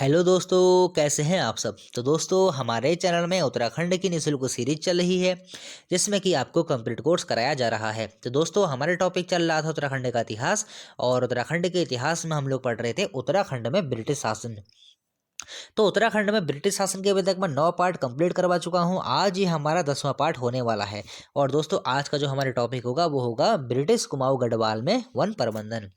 Hello दोस्तों, कैसे हैं आप सब। तो दोस्तों, हमारे चैनल में उत्तराखंड की निःशुल्क सीरीज चल रही है जिसमें कि आपको कंप्लीट कोर्स कराया जा रहा है। तो दोस्तों, हमारे टॉपिक चल रहा था उत्तराखंड का इतिहास। और उत्तराखंड के इतिहास में हम लोग पढ़ रहे थे उत्तराखंड में ब्रिटिश शासन। तो उत्तराखंड में ब्रिटिश शासन के अभी तक मैं 9 पार्ट कंप्लीट करवा चुका हूँ। आज ही हमारा 10वां पार्ट होने वाला है। और दोस्तों, आज का जो हमारा टॉपिक होगा वो होगा ब्रिटिश कुमाऊं गढ़वाल में वन प्रबंधन।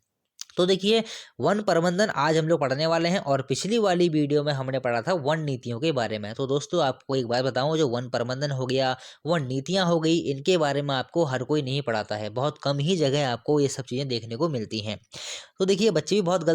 तो देखिए, वन प्रबंधन आज हम लोग पढ़ने वाले हैं। और पिछली वाली वीडियो में हमने पढ़ा था वन नीतियों के बारे में। तो दोस्तों, आपको एक बात बताऊं, जो वन प्रबंधन हो गया, वन नीतियां हो गई, इनके बारे में आपको हर कोई नहीं पढ़ाता है। बहुत कम ही जगह आपको ये सब चीज़ें देखने को मिलती हैं। तो देखिए, बच्चे भी बहुत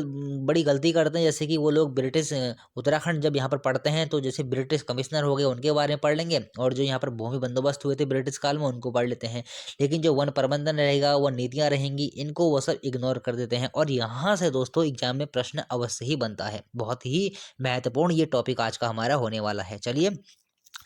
बड़ी गलती करते हैं। जैसे कि वो लोग ब्रिटिश उत्तराखंड जब यहाँ पर पढ़ते हैं तो जैसे ब्रिटिश कमिश्नर हो गए उनके बारे में पढ़ लेंगे, और जो यहाँ पर भूमि बंदोबस्त हुए थे ब्रिटिश काल में उनको पढ़ लेते हैं। लेकिन जो वन प्रबंधन रहेगा, वन नीतियाँ रहेंगी, इनको वो सब इग्नोर कर देते हैं। और यहाँ से दोस्तों एग्जाम में प्रश्न अवश्य ही बनता है। बहुत ही महत्वपूर्ण ये टॉपिक आज का हमारा होने वाला है। चलिए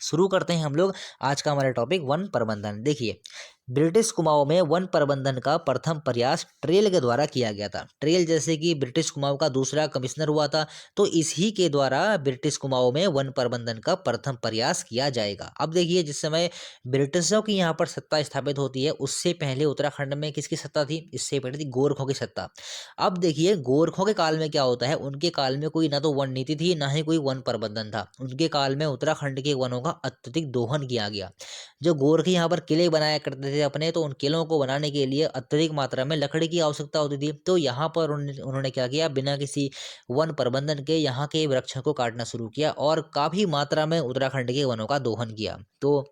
शुरू करते हैं हम लोग। आज का हमारा टॉपिक वन प्रबंधन। देखिए, ब्रिटिश कुमाऊं में वन प्रबंधन का प्रथम प्रयास ट्रेल के द्वारा किया गया था। ट्रेल जैसे कि ब्रिटिश कुमाऊं का दूसरा कमिश्नर हुआ था, तो इसी के द्वारा ब्रिटिश कुमाऊं में वन प्रबंधन का प्रथम प्रयास किया जाएगा। अब देखिए, जिस समय ब्रिटिशों की यहाँ पर सत्ता स्थापित होती है, उससे पहले उत्तराखंड में किसकी सत्ता थी? इससे पहले थी गोरखों की सत्ता। अब देखिए, गोरखों के काल में क्या होता है, उनके काल में कोई ना तो वन नीति थी, ना ही कोई वन प्रबंधन था। उनके काल में उत्तराखंड के वनों का अत्यधिक दोहन किया गया। जो गोरखे यहाँ पर किले बनाया करते थे अपने, तो उन किलों को बनाने के लिए अत्यधिक मात्रा में लकड़ी की आवश्यकता होती थी। तो यहाँ पर उन्होंने क्या किया, बिना किसी वन प्रबंधन के यहाँ के वृक्षों को काटना शुरू किया और काफी मात्रा में उत्तराखंड के वनों का दोहन किया। तो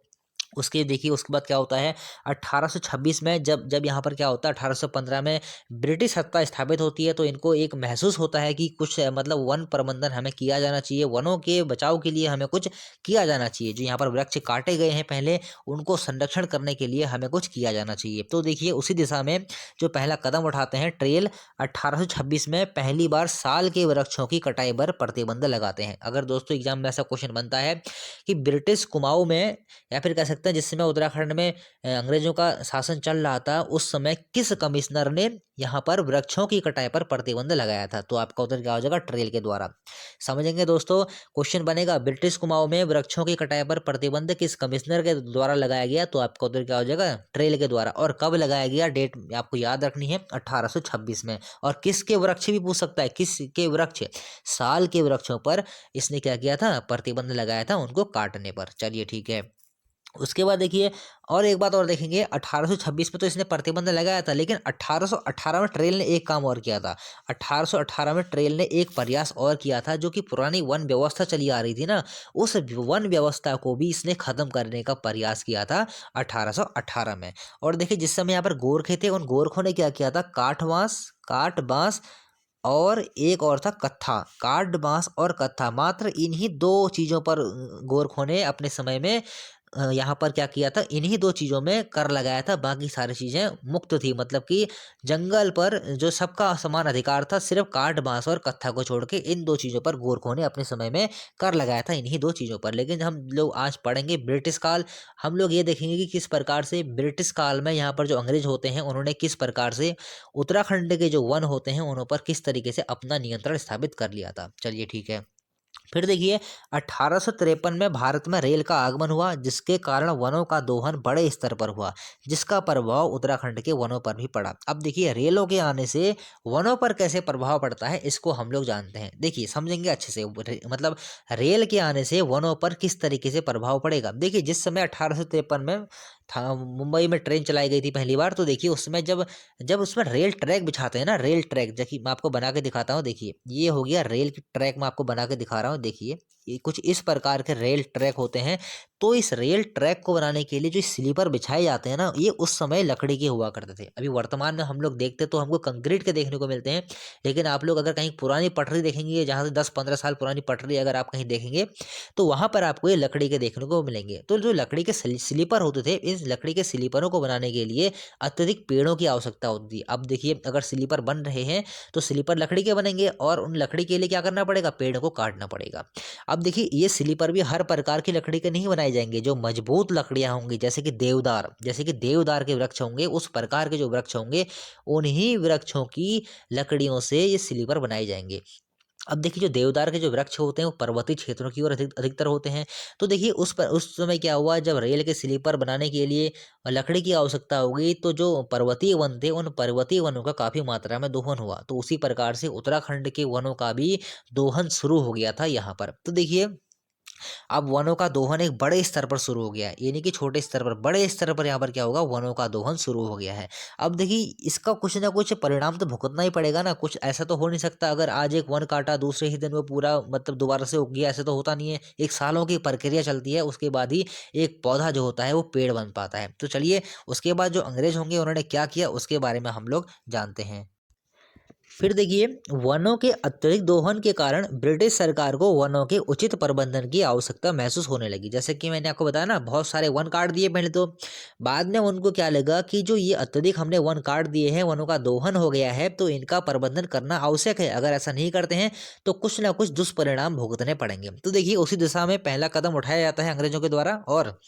उसके देखिए, उसके बाद क्या होता है, 1826 में जब जब यहाँ पर क्या होता है, 1815 में ब्रिटिश सत्ता स्थापित होती है, तो इनको एक महसूस होता है कि कुछ मतलब वन प्रबंधन हमें किया जाना चाहिए, वनों के बचाव के लिए हमें कुछ किया जाना चाहिए। जो यहाँ पर वृक्ष काटे गए हैं पहले, उनको संरक्षण करने के लिए हमें कुछ किया जाना चाहिए। तो देखिए, उसी दिशा में जो पहला कदम उठाते हैं ट्रेल, 1826 में पहली बार साल के वृक्षों की कटाई पर प्रतिबंध लगाते हैं। अगर दोस्तों एग्जाम में ऐसा क्वेश्चन बनता है कि ब्रिटिश कुमाऊं में, या फिर कह सकते हैं जिस समय उत्तराखंड में अंग्रेजों का शासन चल रहा था, उस समय किस कमिश्नर ने यहाँ पर वृक्षों की कटाई पर प्रतिबंध लगाया था, तो आपका उत्तर क्या हो जाएगा? ट्रेल के द्वारा। समझेंगे दोस्तों, क्वेश्चन बनेगा ब्रिटिश कुमाऊं में वृक्षों की कटाई पर प्रतिबंध किस कमिश्नर के द्वारा लगाया गया, तो आपका उत्तर क्या हो जाएगा? ट्रेल के द्वारा। और कब लगाया गया, डेट आपको याद रखनी है, 1826 में। और किसके वृक्ष भी पूछ सकता है, किसके वृक्ष? साल के वृक्षों पर इसने क्या किया था? प्रतिबंध लगाया था, उनको काटने पर। चलिए ठीक है। उसके बाद देखिए, और एक बात और देखेंगे, 1826 में तो इसने प्रतिबंध लगाया था, लेकिन 1818 में ट्रेल ने एक काम और किया था। 1818 में ट्रेल ने एक प्रयास और किया था, जो कि पुरानी वन व्यवस्था चली आ रही थी ना, उस वन व्यवस्था को भी इसने खत्म करने का प्रयास किया था 1818 में। और देखिए, जिस समय यहाँ पर गोरखे थे, उन गोरखों ने क्या किया था? काठ बांस और एक और था कत्था। काठ बांस और कत्था, मात्र इन्हीं दो चीजों पर गोरखों ने अपने समय में यहाँ पर क्या किया था, इन्हीं दो चीजों में कर लगाया था। बाकी सारी चीजें मुक्त थी, मतलब कि जंगल पर जो सबका समान अधिकार था, सिर्फ काठ बांस और कत्था को छोड़ के इन दो चीजों पर गोरखों ने अपने समय में कर लगाया था, इन्हीं दो चीजों पर। लेकिन हम लोग आज पढ़ेंगे ब्रिटिश काल। हम लोग ये देखेंगे कि किस प्रकार से ब्रिटिश काल में यहाँ पर जो अंग्रेज होते हैं, उन्होंने किस प्रकार से उत्तराखंड के जो वन होते हैं उन पर किस तरीके से अपना नियंत्रण स्थापित कर लिया था। चलिए ठीक है। फिर देखिए, 1853 में भारत में रेल का आगमन हुआ, जिसके कारण वनों का दोहन बड़े स्तर पर हुआ, जिसका प्रभाव उत्तराखंड के वनों पर भी पड़ा। अब देखिए, रेलों के आने से वनों पर कैसे प्रभाव पड़ता है, इसको हम लोग जानते हैं। देखिए, समझेंगे अच्छे से। मतलब रेल के आने से वनों पर किस तरीके से प्रभाव पड़ेगा। देखिए, जिस समय 1853 में था, मुंबई में ट्रेन चलाई गई थी पहली बार, तो देखिए उस समय जब जब उसमें रेल ट्रैक बिछाते हैं ना, रेल ट्रैक, देखिए मैं आपको बना के दिखाता हूँ। देखिए, ये हो गया रेल की ट्रैक, मैं आपको बना के दिखा रहा हूँ। देखिए, ये कुछ इस प्रकार के रेल ट्रैक होते हैं। तो इस रेल ट्रैक को बनाने के लिए जो स्लीपर बिछाए जाते हैं ना, ये उस समय लकड़ी के हुआ करते थे। अभी वर्तमान में हम लोग देखते तो हमको कंक्रीट के देखने को मिलते हैं, लेकिन आप लोग अगर कहीं पुरानी पटरी देखेंगे, जहाँ से 10-15 साल पुरानी पटरी अगर आप कहीं देखेंगे, तो वहां पर आपको ये लकड़ी के देखने को मिलेंगे। तो जो लकड़ी के स्लीपर होते थे, इस लकड़ी के स्लीपरों को बनाने के लिए अत्यधिक पेड़ों की आवश्यकता होती थी। अब देखिए, अगर स्लीपर बन रहे हैं तो स्लीपर लकड़ी के बनेंगे, और उन लकड़ी के लिए क्या करना पड़ेगा? पेड़ों को काटना पड़ेगा। अब देखिए, ये स्लीपर भी हर प्रकार की लकड़ी के नहीं बनाए जाएंगे। जो मजबूत लकड़ियां होंगी, जैसे कि देवदार के वृक्ष होंगे, उस प्रकार के जो वृक्ष होंगे, उन्हीं वृक्षों की लकड़ियों से ये स्लीपर बनाए जाएंगे। अब देखिए जो देवदार के जो वृक्ष होते हैं वो पर्वतीय क्षेत्रों की ओर अधिकतर होते हैं। तो देखिए उस समय क्या हुआ, जब रेल के स्लीपर बनाने के लिए लकड़ी की आवश्यकता हो गई, तो जो पर्वतीय वन थे उन पर्वतीय वनों का काफ़ी मात्रा में दोहन हुआ। तो उसी प्रकार से उत्तराखंड के वनों का भी दोहन शुरू हो गया था यहाँ पर। तो देखिए अब वनों का दोहन एक बड़े स्तर पर शुरू हो गया है, ये नहीं कि छोटे स्तर पर, बड़े स्तर पर यहाँ पर क्या होगा, वनों का दोहन शुरू हो गया है। अब देखिए इसका कुछ ना कुछ परिणाम तो भुगतना ही पड़ेगा ना, कुछ ऐसा तो हो नहीं सकता अगर आज एक वन काटा दूसरे ही दिन वो पूरा मतलब दोबारा से उग गया, ऐसे तो होता नहीं है। एक सालों की प्रक्रिया चलती है, उसके बाद ही एक पौधा जो होता है वो पेड़ बन पाता है। तो चलिए उसके बाद जो अंग्रेज होंगे उन्होंने क्या किया उसके बारे में हम लोग जानते हैं। फिर देखिए वनों के अत्यधिक दोहन के कारण ब्रिटिश सरकार को वनों के उचित प्रबंधन की आवश्यकता महसूस होने लगी। जैसे कि मैंने आपको बताया ना, बहुत सारे वन काट दिए पहले, तो बाद में उनको क्या लगा कि जो ये अत्यधिक हमने वन काट दिए हैं, वनों का दोहन हो गया है, तो इनका प्रबंधन करना आवश्यक है। अगर ऐसा नहीं करते हैं तो कुछ ना कुछ दुष्परिणाम भुगतने पड़ेंगे। तो देखिए उसी दिशा में पहला कदम उठाया जाता है अंग्रेजों के द्वारा, और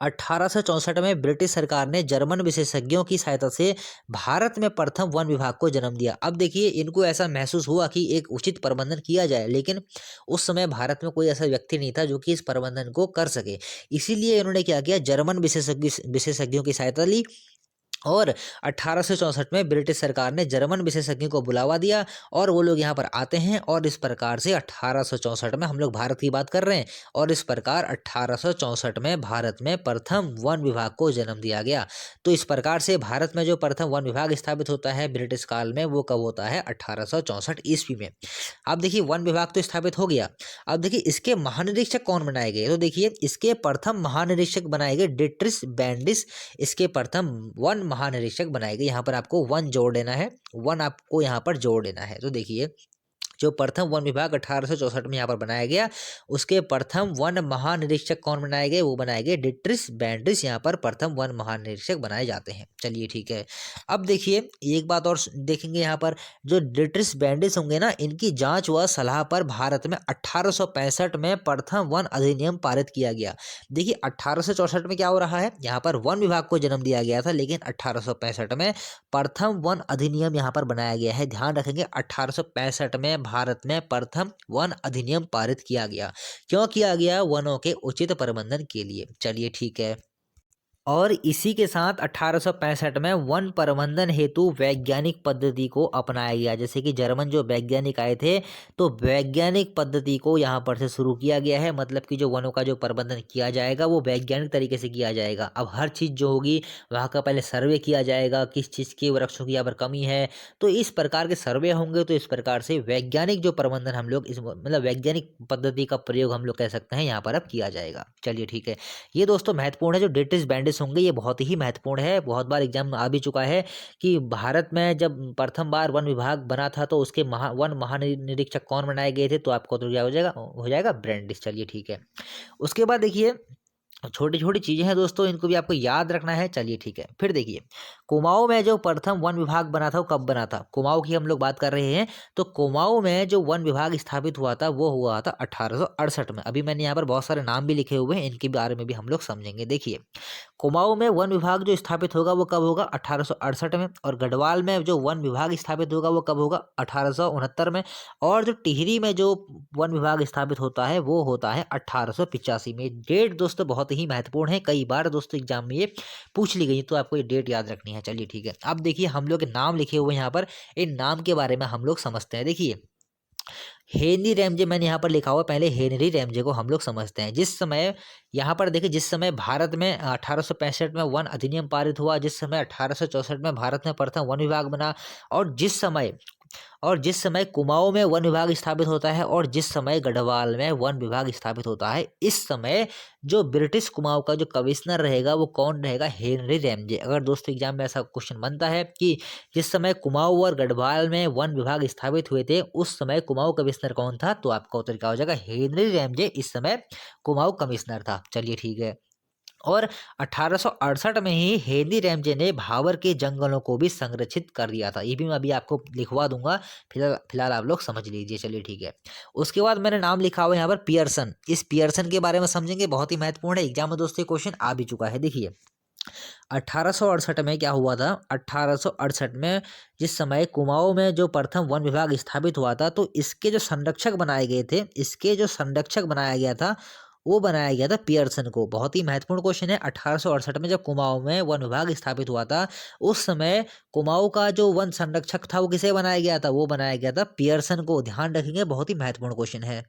1864 में ब्रिटिश सरकार ने जर्मन विशेषज्ञों की सहायता से भारत में प्रथम वन विभाग को जन्म दिया। अब देखिए इनको ऐसा महसूस हुआ कि एक उचित प्रबंधन किया जाए, लेकिन उस समय भारत में कोई ऐसा व्यक्ति नहीं था जो कि इस प्रबंधन को कर सके। इसीलिए इन्होंने क्या किया, जर्मन विशेषज्ञों की सहायता ली, और 1864 में ब्रिटिश सरकार ने जर्मन विशेषज्ञों को बुलावा दिया, और वो लोग यहाँ पर आते हैं, और इस प्रकार से 1864 में, हम लोग भारत की बात कर रहे हैं, और इस प्रकार 1864 में भारत में प्रथम वन विभाग को जन्म दिया गया। तो इस प्रकार से भारत में जो प्रथम वन विभाग स्थापित होता है ब्रिटिश काल में, वो कब होता है, 1864 ईस्वी में। अब देखिए वन विभाग तो स्थापित हो गया। अब देखिए इसके महानिरीक्षक कौन बनाए गए, तो देखिए इसके प्रथम महानिरीक्षक बनाए गए डिट्रिस बैंडिस, इसके प्रथम वन महानिरीक्षक बनाए गए। यहाँ पर आपको वन जोड़ देना है, वन आपको यहाँ पर जोड़ देना है। तो देखिए जो प्रथम वन विभाग 1864 में यहाँ पर बनाया गया, उसके प्रथम वन महानिरीक्षक कौन बनाए गए, वो बनाए गए डिट्रिस बैंडिस। यहाँ पर प्रथम वन महानिरीक्षक बनाए जाते हैं। चलिए ठीक है। अब देखिए एक बात और देखेंगे, यहाँ पर जो डिट्रिस बैंडिस होंगे ना, इनकी जांच व सलाह पर भारत में 1865 में प्रथम वन अधिनियम पारित किया गया। देखिए 1864 में क्या हो रहा है, यहाँ पर वन विभाग को जन्म दिया गया था, लेकिन 1865 में प्रथम वन अधिनियम यहाँ पर बनाया गया है। ध्यान रखेंगे 1865 में भारत में प्रथम वन अधिनियम पारित किया गया। क्यों किया गया, वनों के उचित प्रबंधन के लिए। चलिए ठीक है। और इसी के साथ 1865 में वन प्रबंधन हेतु वैज्ञानिक पद्धति को अपनाया गया। जैसे कि जर्मन जो वैज्ञानिक आए थे, तो वैज्ञानिक पद्धति को यहाँ पर से शुरू किया गया है। मतलब कि जो वनों का जो प्रबंधन किया जाएगा वो वैज्ञानिक तरीके से किया जाएगा। अब हर चीज़ जो होगी वहाँ का पहले सर्वे किया जाएगा, किस चीज़ की वृक्षों की यहाँ पर कमी है, तो इस प्रकार के सर्वे होंगे। तो इस प्रकार से वैज्ञानिक जो प्रबंधन हम लोग इस मतलब वैज्ञानिक पद्धति का प्रयोग हम लोग कह सकते हैं यहाँ पर अब किया जाएगा। चलिए ठीक है। ये दोस्तों महत्वपूर्ण है, जो डिट्रिस बैंडिस होंगे ये बहुत ही महत्वपूर्ण है। बहुत बार एग्जाम में आ भी चुका है कि भारत में जब प्रथम बार वन विभाग बना था तो उसके वन महानिरीक्षक कौन बनाए गए थे, तो आपको तो क्या हो जाएगा ब्रैंडिस। चलिए ठीक है। उसके बाद देखिए छोटी छोटी चीजें हैं दोस्तों, इनको भी आपको याद रखना है। चलिए ठीक है। फिर देखिए कुमाऊं में जो प्रथम वन विभाग बना था वो कब बना था, कुमाऊं की हम लोग बात कर रहे हैं। तो कुमाऊं में जो वन विभाग स्थापित हुआ था वो हुआ था 1868 में। अभी मैंने यहाँ पर बहुत सारे नाम भी लिखे हुए हैं, इनके बारे में भी हम लोग समझेंगे। देखिए कुमाऊं में वन विभाग जो स्थापित होगा वो कब होगा, 1868 में। और गढ़वाल में जो वन विभाग स्थापित होगा वो कब होगा, 1869 में। और जो टिहरी में जो वन विभाग स्थापित होता है वो होता है 1885 में। डेट दोस्तों बहुत ही महत्वपूर्ण है, कई बार दोस्तों एग्जाम में ये पूछ ली गई, तो आपको ये डेट याद रखनी है। चलिए ठीक है। अब देखिए हम लोग के नाम लिखे हुए हैं यहाँ पर, इन नाम के बारे में हम लोग समझते हैं। देखिए हेनरी रैमजे मैंने यहाँ पर लिखा हुआ, पहले हेनरी रैमजे को हम लोग समझते हैं। जिस समय यहाँ पर देखिए, जिस समय भारत में 1865 में वन अधिनियम पारित हुआ, जिस समय 1864 में भारत में प्रथम वन विभाग बना, और जिस समय कुमाऊं में वन विभाग स्थापित होता है, और जिस समय गढ़वाल में वन विभाग स्थापित होता है, इस समय जो ब्रिटिश कुमाऊं का जो कमिश्नर रहेगा वो कौन रहेगा, हेनरी रैमजे। अगर दोस्तों एग्जाम में ऐसा क्वेश्चन बनता है कि जिस समय कुमाऊं और गढ़वाल में वन विभाग स्थापित हुए थे उस समय कुमाऊं कमिश्नर कौन था, तो आपका उत्तर क्या हो जाएगा, हेनरी रैमजे इस समय कुमाऊं कमिश्नर था। चलिए ठीक है। और 1868 में ही हेनरी रैमजे ने भावर के जंगलों को भी संरक्षित कर दिया था। ये भी मैं अभी आपको लिखवा दूंगा, फिलहाल आप लोग समझ लीजिए। चलिए ठीक है। उसके बाद मैंने नाम लिखा हुआ यहाँ पर पियर्सन। इस पियर्सन के बारे में समझेंगे, बहुत ही महत्वपूर्ण है, एग्जाम में दोस्तों क्वेश्चन आ भी चुका है। देखिए 1868 में क्या हुआ था, 1868 में जिस समय कुमाऊं में जो प्रथम वन विभाग स्थापित हुआ था, तो इसके जो संरक्षक बनाए गए थे, इसके जो संरक्षक बनाया गया था, वो बनाया गया था पियर्सन को। बहुत ही महत्वपूर्ण क्वेश्चन है। 1868 में जब कुमाऊं में वन विभाग स्थापित हुआ था, उस समय कुमाऊं का जो वन संरक्षक था वो किसे बनाया गया था, वो बनाया गया था पियर्सन को। ध्यान रखेंगे, बहुत ही महत्वपूर्ण क्वेश्चन है।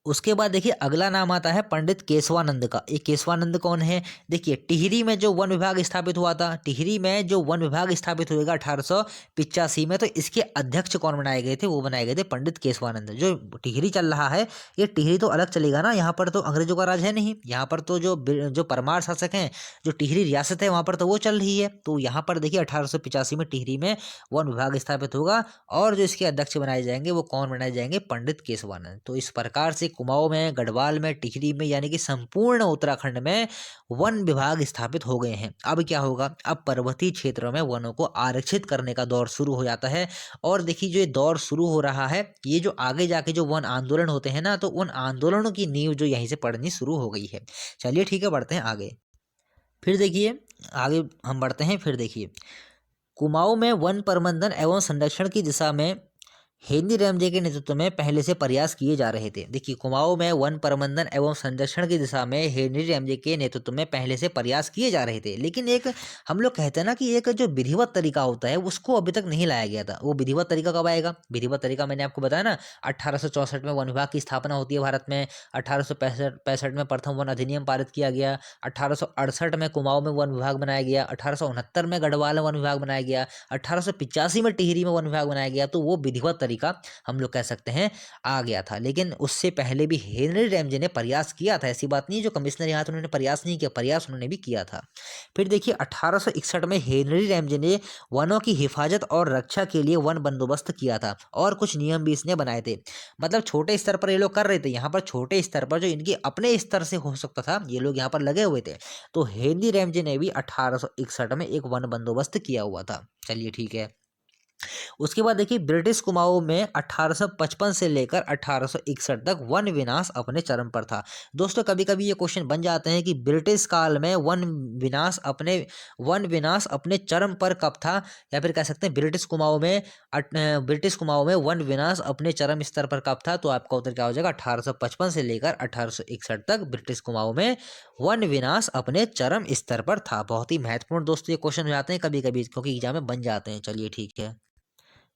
उसके बाद देखिए अगला नाम आता है पंडित केशवानंद का। ये केशवानंद कौन है? देखिए टिहरी में जो वन विभाग स्थापित हुआ था, टिहरी में जो वन विभाग स्थापित हुएगा 1885 में, तो इसके अध्यक्ष कौन बनाए गए थे? वो बनाए गए थे पंडित केशवानंद। जो टिहरी चल रहा है, ये टिहरी तो अलग चलेगा ना, यहाँ पर तो अंग्रेजों का राज है नहीं, यहाँ पर तो जो परमार शासक हैं, जो टिहरी रियासत है वहाँ पर तो वो चल रही है। तो यहाँ पर देखिए 1885 में टिहरी में वन विभाग स्थापित होगा, और जो इसके अध्यक्ष बनाए जाएंगे वो कौन बनाए जाएंगे? पंडित केशवानंद। तो इस प्रकार से कुमाऊं में, गढ़वाल में, टिहरी में, यानी कि संपूर्ण उत्तराखंड में वन विभाग स्थापित हो गए हैं। अब क्या होगा? अब पर्वतीय क्षेत्रों में वनों को आरक्षित करने का दौर शुरू हो जाता है। और देखिए जो ये दौर शुरू हो रहा है, ये जो आगे जाके जो वन आंदोलन होते हैं ना, तो उन आंदोलनों की नींव जो यहीं से पड़नी शुरू हो गई है। चलिए ठीक है, बढ़ते हैं आगे। फिर देखिए आगे हम बढ़ते हैं। फिर देखिए कुमाऊं में वन प्रबंधन एवं संरक्षण की दिशा में हेनरी रैमजे के नेतृत्व में पहले से प्रयास किए जा रहे थे। देखिए कुमाऊं में वन प्रबंधन एवं संरक्षण की दिशा में हेनरी रैमजे के नेतृत्व में पहले से प्रयास किए जा रहे थे, लेकिन एक हम लोग कहते हैं ना कि एक जो विधिवत तरीका होता है उसको अभी तक नहीं लाया गया था। वो विधिवत तरीका कब आएगा? विधिवत तरीका मैंने आपको बताया ना, 1864 में वन विभाग की स्थापना होती है भारत में, 1865 में प्रथम वन अधिनियम पारित किया गया, 1868 में कुमाऊं में वन विभाग बनाया गया, 1869 में गढ़वाल में वन विभाग बनाया गया, 1885 में टिहरी में वन विभाग बनाया गया। तो वो विधिवत तरीका हम लोग कह सकते हैं आ गया था। लेकिन उससे पहले भी हेनरी रैमजे ने प्रयास किया था, ऐसी बात नहीं जो कमिश्नर यहाँ उन्होंने प्रयास नहीं किया, प्रयास उन्होंने भी किया था। फिर देखिए 1861 में हेनरी रैमजे ने वनों की हिफाजत और रक्षा के लिए वन बंदोबस्त किया था, और कुछ नियम भी इसने बनाए थे। मतलब छोटे स्तर पर ये लोग कर रहे थे, यहाँ पर छोटे स्तर पर जो इनके अपने स्तर से हो सकता था, ये लोग यहाँ पर लगे हुए थे। तो हेनरी रैमजे ने भी 1861 में एक वन बंदोबस्त किया हुआ था। चलिए ठीक है। उसके बाद देखिए ब्रिटिश कुमाऊं में 1855 से लेकर 1861 तक वन विनाश अपने चरम पर था। दोस्तों कभी कभी ये क्वेश्चन बन जाते हैं कि ब्रिटिश काल में वन विनाश अपने चरम पर कब था, या फिर कह सकते हैं ब्रिटिश कुमाऊं में वन विनाश अपने चरम स्तर पर कब था। तो आपका उत्तर क्या हो जाएगा? 1855 से लेकर 1861 तक ब्रिटिश कुमाऊं में वन विनाश अपने चरम स्तर पर था। बहुत ही महत्वपूर्ण दोस्तों ये क्वेश्चन हो जाते हैं कभी कभी, क्योंकि एग्जाम में बन जाते हैं। चलिए ठीक है।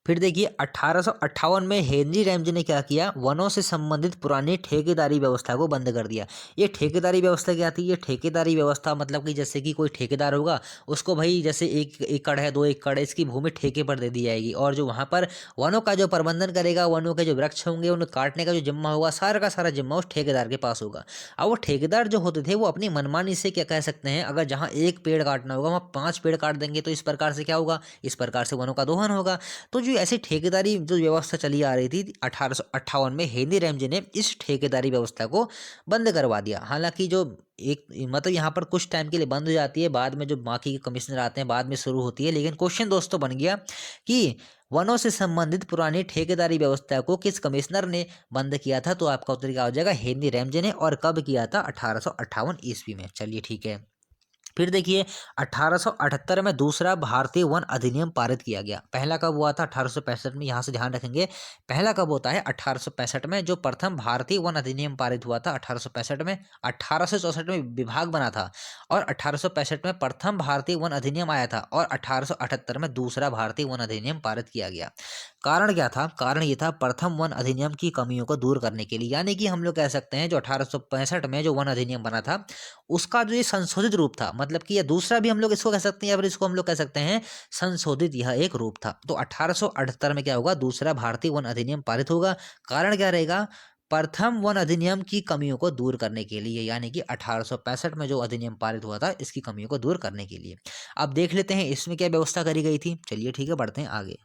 फिर देखिए 1858 में हेनरी रैमजे ने क्या किया? वनों से संबंधित पुरानी ठेकेदारी व्यवस्था को बंद कर दिया। ये ठेकेदारी व्यवस्था क्या थी? ये ठेकेदारी व्यवस्था मतलब कि जैसे कि कोई ठेकेदार होगा, उसको भाई जैसे 1 एकड़ है, 2 एकड़ है, इसकी भूमि ठेके पर दे दी जाएगी, और जो वहाँ पर वनों का जो प्रबंधन करेगा, वनों के जो वृक्ष होंगे उन्हें काटने का जो जिम्मा होगा, सारा का सारा जिम्मा उस ठेकेदार के पास होगा। अब वो ठेकेदार जो होते थे वो अपनी मनमानी से क्या कह सकते हैं, अगर जहाँ 1 पेड़ काटना होगा वहाँ 5 पेड़ काट देंगे, तो इस प्रकार से क्या होगा? इस प्रकार से वनों का दोहन होगा। तो जो ऐसी ठेकेदारी जो व्यवस्था चली आ रही थी 1858 में, हेनरी रैमजे ने इस ठेकेदारी व्यवस्था को बंद करवा दिया। हालांकि जो एक मतलब यहाँ पर कुछ टाइम के लिए बंद हो जाती है, बाद में जो बाकी के कमिश्नर आते हैं बाद में शुरू होती है। लेकिन क्वेश्चन दोस्तों बन गया कि वनों से संबंधित पुरानी ठेकेदारी व्यवस्था को किस कमिश्नर ने बंद किया था? तो आपका उत्तर क्या हो जाएगा? हेनरी रैमजे ने। और कब किया था? 1858 ईस्वी में। चलिए ठीक है। फिर देखिए 1878 में दूसरा भारतीय वन अधिनियम पारित किया गया। पहला कब हुआ था? 1865 में। यहाँ से ध्यान रखेंगे, पहला कब होता है? 1865 में। जो प्रथम भारतीय वन अधिनियम पारित हुआ था 1865 में। 1864 में विभाग बना था, और 1865 में प्रथम भारतीय वन अधिनियम आया था, और 1878 में दूसरा भारतीय वन अधिनियम पारित किया गया। कारण क्या था? कारण ये था प्रथम वन अधिनियम की कमियों को दूर करने के लिए। यानी कि हम लोग कह सकते हैं जो 1865 में जो वन अधिनियम बना था, उसका जो ये संशोधित रूप था, मतलब कि यह दूसरा भी हम लोग इसको कह सकते हैं, या फिर इसको हम लोग कह सकते हैं संशोधित, यह एक रूप था। तो 1878 में क्या होगा? दूसरा भारतीय वन अधिनियम पारित होगा। कारण क्या रहेगा? प्रथम वन अधिनियम की कमियों को दूर करने के लिए, यानी कि 1865 में जो अधिनियम पारित हुआ था इसकी कमियों को दूर करने के लिए। अब देख लेते हैं इसमें क्या व्यवस्था करी गई थी। चलिए ठीक है, बढ़ते हैं आगे।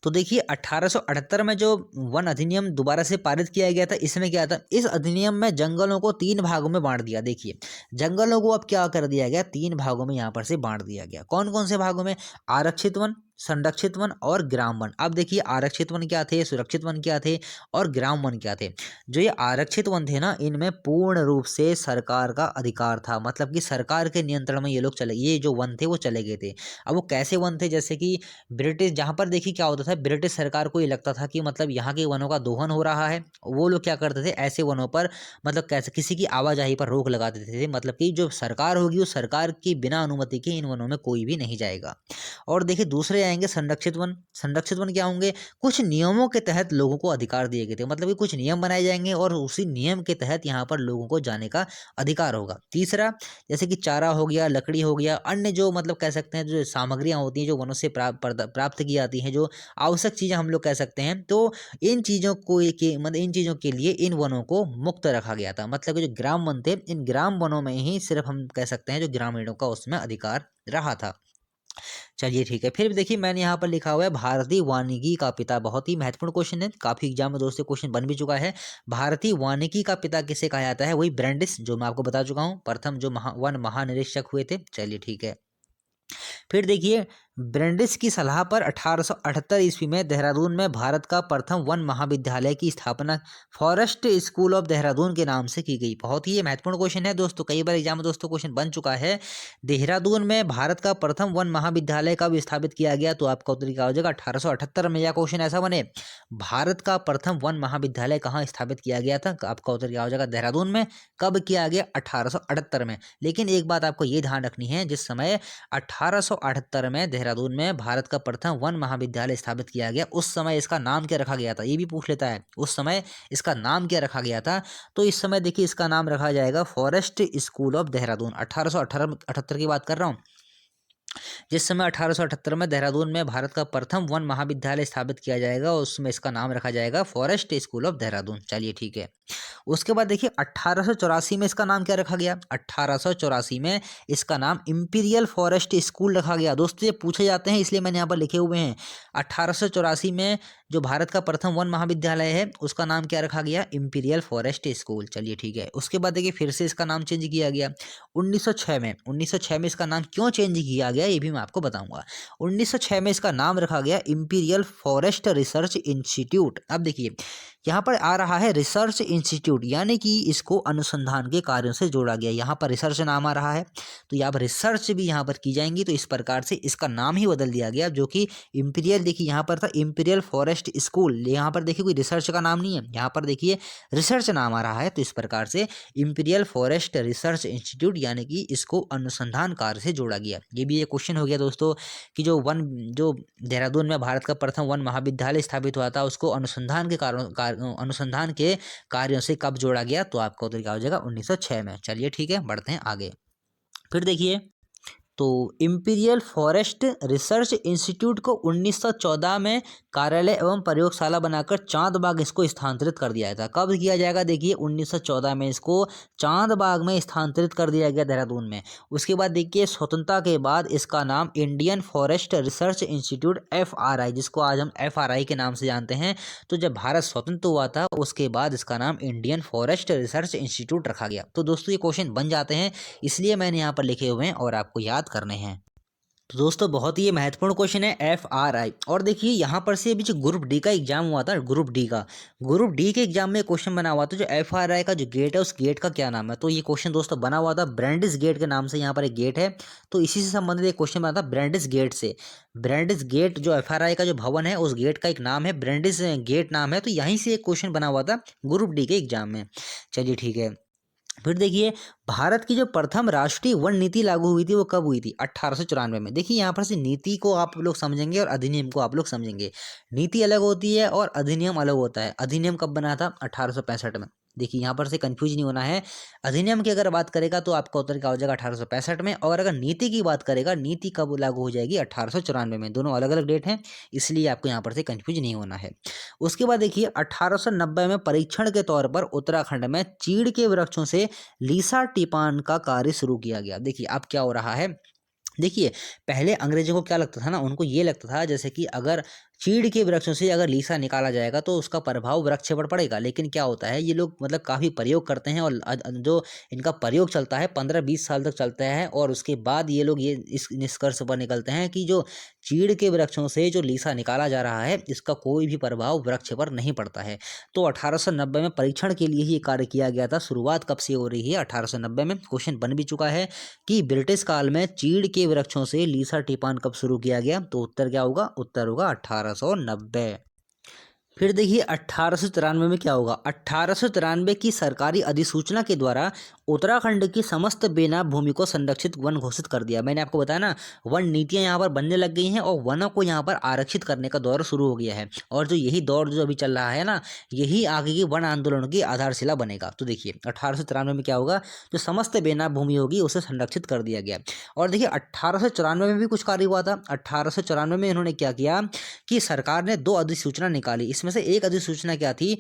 तो देखिए 1878 में जो वन अधिनियम दोबारा से पारित किया गया था, इसमें क्या था? इस अधिनियम में जंगलों को 3 भागों में बांट दिया। देखिए जंगलों को अब क्या कर दिया गया? 3 भागों में यहाँ पर से बांट दिया गया। कौन कौन से भागों में? आरक्षित वन, संरक्षित वन और ग्राम वन। अब देखिए आरक्षित वन क्या थे, सुरक्षित वन क्या थे और ग्राम वन क्या थे। जो ये आरक्षित वन थे ना, इनमें पूर्ण रूप से सरकार का अधिकार था, मतलब कि सरकार के नियंत्रण में ये लोग चले, ये जो वन थे वो चले गए थे। अब वो कैसे वन थे, जैसे कि ब्रिटिश, जहाँ पर देखिए क्या होता था, ब्रिटिश सरकार को ये लगता था कि मतलब यहाँ के वनों का दोहन हो रहा है, वो लोग क्या करते थे, ऐसे वनों पर मतलब कैसे किसी की आवाजाही पर रोक लगा देते थे, मतलब कि जो सरकार होगी उस सरकार की बिना अनुमति के इन वनों में कोई भी नहीं जाएगा। और देखिए दूसरे आएंगे संरक्षित वन। संरक्षित वन क्या होंगे, कुछ नियमों के तहत लोगों को अधिकार दिए गए थे, मतलब कि कुछ नियम बनाए जाएंगे और उसी नियम के तहत यहाँ पर लोगों को जाने का अधिकार होगा। तीसरा, जैसे कि चारा हो गया, लकड़ी हो गया, अन्य जो मतलब कह सकते हैं जो सामग्रियाँ होती हैं जो वनों से प्राप्त की जाती हैं, जो आवश्यक चीज़ें हम लोग कह सकते हैं, तो इन चीज़ों को मतलब इन चीज़ों के लिए इन वनों को मुक्त रखा गया था। मतलब कि जो ग्राम वन थे, इन ग्राम वनों में ही सिर्फ हम कह सकते हैं जो ग्रामीणों का उसमें अधिकार रहा था। चलिए ठीक है, फिर देखिए मैंने यहाँ पर लिखा हुआ है भारतीय वानिकी का पिता। बहुत ही महत्वपूर्ण क्वेश्चन है, काफी एग्जाम में दोस्तों क्वेश्चन बन भी चुका है। भारतीय वानिकी का पिता किसे कहा जाता है, वही ब्रैंडिस, जो मैं आपको बता चुका हूँ, प्रथम जो वन महानिरीक्षक हुए थे। चलिए ठीक है, फिर देखिए ब्रैंडिस की सलाह पर 1878 ईस्वी में देहरादून में भारत का प्रथम वन महाविद्यालय की स्थापना फॉरेस्ट स्कूल ऑफ देहरादून के नाम से की गई। बहुत ही ये महत्वपूर्ण क्वेश्चन है दोस्तों, कई बार एग्जाम में दोस्तों क्वेश्चन बन चुका है। देहरादून में भारत का प्रथम वन महाविद्यालय कब स्थापित किया गया, तो आपका उत्तर क्या हो जाएगा 1878 में। यह क्वेश्चन ऐसा बने, भारत का प्रथम वन महाविद्यालय कहाँ स्थापित किया गया था, आपका उत्तर क्या हो जाएगा देहरादून में। कब किया गया, 1878 में। लेकिन एक बात आपको ये ध्यान रखनी है, जिस समय 1878 में देहरादून में भारत का प्रथम वन महाविद्यालय स्थापित किया गया, उस समय इसका नाम क्या रखा गया था, ये भी पूछ लेता है, उस समय इसका नाम क्या रखा गया था। तो इस समय देखिए इसका नाम रखा जाएगा फॉरेस्ट स्कूल ऑफ देहरादून। 1878 की बात कर रहा हूँ, जिस समय 1878 में देहरादून में भारत का प्रथम वन महाविद्यालय स्थापित किया जाएगा, उसमें इसका नाम रखा जाएगा फॉरेस्ट स्कूल ऑफ देहरादून। चलिए ठीक है, उसके बाद देखिए 1884 में इसका नाम क्या रखा गया, 1884 में इसका नाम इंपीरियल फॉरेस्ट स्कूल रखा गया। दोस्तों ये पूछे जाते हैं इसलिए मैंने यहाँ पर लिखे हुए हैं। 1884 में जो भारत का प्रथम वन महाविद्यालय है उसका नाम क्या रखा गया, इंपीरियल फॉरेस्ट स्कूल। चलिए ठीक है, उसके बाद देखिए फिर से इसका नाम चेंज किया गया 1906 में। 1906 में इसका नाम क्यों चेंज किया गया ये भी मैं आपको बताऊंगा। 1906 में इसका नाम रखा गया इंपीरियल फॉरेस्ट रिसर्च इंस्टीट्यूट। अब देखिए यहाँ पर आ रहा है रिसर्च इंस्टीट्यूट, यानी कि इसको अनुसंधान के कार्यों से जोड़ा गया। यहाँ पर रिसर्च नाम आ रहा है तो यहाँ पर रिसर्च भी यहाँ पर की जाएंगी, तो इस प्रकार से इसका नाम ही बदल दिया गया, जो कि इंपीरियल, देखिए यहाँ पर था इंपीरियल फॉरेस्ट स्कूल, यहाँ पर देखिए कोई रिसर्च का नाम नहीं है, यहाँ पर देखिए रिसर्च नाम आ रहा है, तो इस प्रकार से इंपीरियल फॉरेस्ट रिसर्च इंस्टीट्यूट, यानी कि इसको अनुसंधान कार्य से जोड़ा गया। ये भी एक क्वेश्चन हो गया दोस्तों कि जो देहरादून में भारत का प्रथम वन महाविद्यालय स्थापित हुआ था उसको अनुसंधान के अनुसंधान के कार्यों से कब जोड़ा गया, तो आपका उत्तर क्या हो जाएगा 1906 में। चलिए ठीक है, बढ़ते हैं आगे। फिर देखिए तो इंपीरियल फॉरेस्ट रिसर्च इंस्टीट्यूट को 1914 में कार्यालय एवं प्रयोगशाला बनाकर चांद बाग इसको स्थानांतरित कर दिया था। कब किया जाएगा, देखिए 1914 में इसको चांद बाग में स्थानांतरित कर दिया गया देहरादून में। उसके बाद देखिए स्वतंत्रता के बाद इसका नाम Indian forest research institute FRI, जिसको आज हम FRI के नाम से जानते हैं, तो जब भारत स्वतंत्र हुआ था उसके बाद इसका नाम इंडियन फॉरेस्ट रिसर्च इंस्टीट्यूट रखा गया। तो दोस्तों ये क्वेश्चन बन जाते हैं, इसलिए मैंने यहाँ पर लिखे हुए हैं और आपको याद करने हैं। तो दोस्तों बहुत ही ये महत्वपूर्ण क्वेश्चन है FRI। और देखिए यहाँ पर से अभी जो ग्रुप डी का एग्जाम हुआ था, ग्रुप डी के एग्जाम में क्वेश्चन बना हुआ था, जो FRI का जो गेट है उस गेट का क्या नाम है। तो ये क्वेश्चन दोस्तों बना हुआ था ब्रैंडिस गेट के नाम से, यहाँ पर एक गेट है, तो इसी से संबंधित एक क्वेश्चन बना था ब्रैंडिस गेट से। ब्रैंडिस गेट जो FRI का जो भवन है उस गेट का एक नाम है, ब्रैंडिस गेट नाम है, तो यहीं से एक क्वेश्चन बना हुआ था ग्रुप डी के एग्जाम में। चलिए ठीक है, फिर देखिए भारत की जो प्रथम राष्ट्रीय वन नीति लागू हुई थी वो कब हुई थी, 1894 में। देखिए यहाँ पर से नीति को आप लोग समझेंगे और अधिनियम को आप लोग समझेंगे। नीति अलग होती है और अधिनियम अलग होता है। अधिनियम कब बना था, 1865 में। देखिए यहाँ पर से कंफ्यूज नहीं होना है, अधिनियम की अगर बात करेगा तो आपका उत्तर क्या हो जाएगा 1865 में, और अगर नीति की बात करेगा नीति कब लागू हो जाएगी 1894 में। दोनों अलग अलग डेट हैं, इसलिए आपको यहाँ पर से कंफ्यूज नहीं होना है। उसके बाद देखिए 1890 में परीक्षण के तौर पर उत्तराखंड में चीड़ के वृक्षों से लीसा टिपान का कार्य शुरू किया गया। देखिए अब क्या हो रहा है, देखिए पहले अंग्रेजों को क्या लगता था ना, उनको ये लगता था जैसे कि अगर चीड़ के वृक्षों से अगर लीसा निकाला जाएगा तो उसका प्रभाव वृक्ष पर पड़ेगा। लेकिन क्या होता है, ये लोग मतलब काफ़ी प्रयोग करते हैं और जो इनका प्रयोग चलता है 15-20 साल तक चलता है, और उसके बाद ये लोग ये इस निष्कर्ष पर निकलते हैं कि जो चीड़ के वृक्षों से जो लीसा निकाला जा रहा है इसका कोई भी प्रभाव वृक्ष पर नहीं पड़ता है। तो 1890 में परीक्षण के लिए ही ये कार्य किया गया था। शुरुआत कब से हो रही है? 1890 में। क्वेश्चन बन भी चुका है कि ब्रिटिश काल में चीड़ के वृक्षों से लीसा टिपान कब शुरू किया गया? तो उत्तर क्या होगा? उत्तर होगा 1890। फिर देखिए 1893 में क्या होगा? 1893 की सरकारी अधिसूचना के द्वारा उत्तराखंड की समस्त बेनाम भूमि को संरक्षित वन घोषित कर दिया। मैंने आपको बताया ना, वन नीतियां यहाँ पर बनने लग गई हैं और वनों को यहाँ पर आरक्षित करने का दौर शुरू हो गया है। और जो यही दौर जो अभी चल रहा है ना, यही आगे की वन आंदोलन की आधारशिला बनेगा। तो देखिए 1893 में क्या होगा? जो समस्त बेनाम भूमि होगी उसे संरक्षित कर दिया गया। और देखिए 1894 में भी कुछ कार्य हुआ था। 1894 में इन्होंने क्या किया कि सरकार ने 2 अधिसूचना निकाली। इसमें से एक अधिसूचना क्या थी?